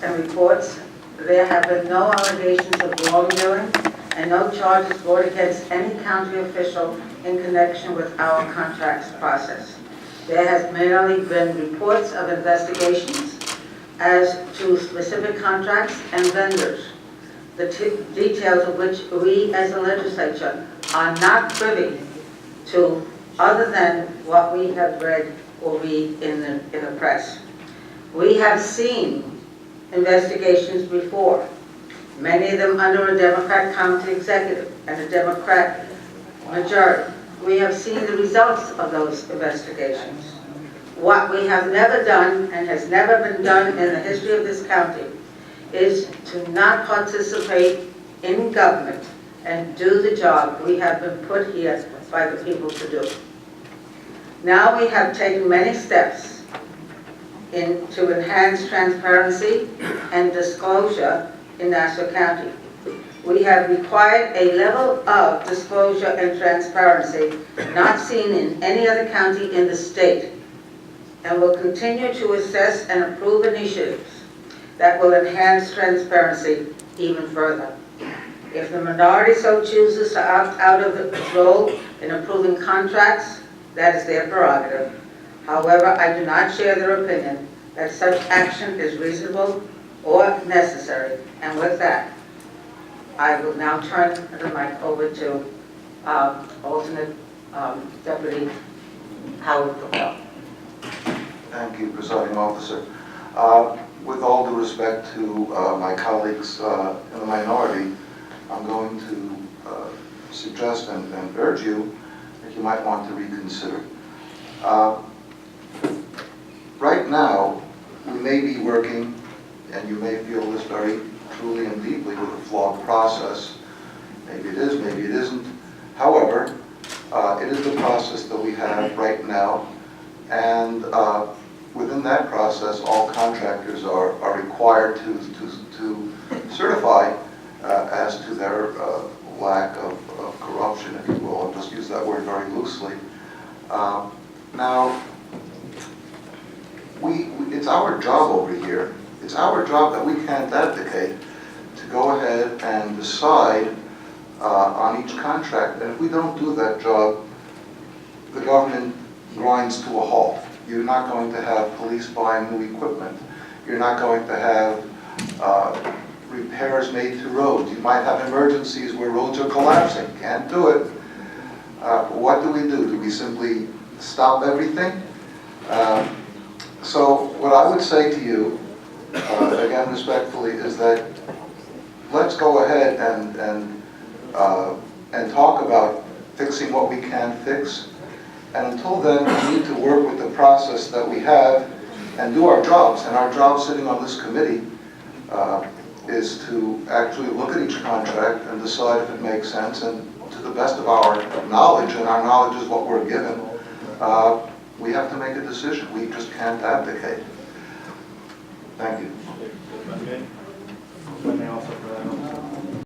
and reports, there have been no allegations of wrongdoing and no charges brought against any county official in connection with our contracts process. There has merely been reports of investigations as to specific contracts and vendors, the details of which we as a legislature are not privy to other than what we have read or read in the press. We have seen investigations before, many of them under a Democrat county executive and a Democrat majority. We have seen the results of those investigations. What we have never done and has never been done in the history of this county is to not participate in government and do the job we have been put here by the people to do. Now we have taken many steps to enhance transparency and disclosure in Nassau County. We have required a level of disclosure and transparency not seen in any other county in the state, and will continue to assess and approve initiatives that will enhance transparency even further. If the minority so chooses to opt out of the role in approving contracts, that is their prerogative. However, I do not share their opinion that such action is reasonable or necessary. And with that, I will now turn the mic over to alternate Deputy Howard Propel. Thank you, Presiding Officer. With all due respect to my colleagues in the minority, I'm going to suggest and urge you that you might want to reconsider. Right now, we may be working, and you may feel this very truly and deeply, with a flawed process. Maybe it is, maybe it isn't. However, it is the process that we have right now, and within that process, all contractors are required to certify as to their lack of corruption, if you will. I'll just use that word very loosely. Now, it's our job over here. It's our job that we can't abdicate to go ahead and decide on each contract. And if we don't do that job, the government grinds to a halt. You're not going to have police buying new equipment. You're not going to have repairs made to roads. You might have emergencies where roads are collapsing. Can't do it. What do? Do we simply stop everything? So what I would say to you, again respectfully, is that let's go ahead and talk about fixing what we can fix. And until then, we need to work with the process that we have and do our jobs. And our job sitting on this committee is to actually look at each contract and decide if it makes sense. And to the best of our knowledge, and our knowledge is what we're given, we have to make a decision. We just can't abdicate. Thank you. Okay. Let me also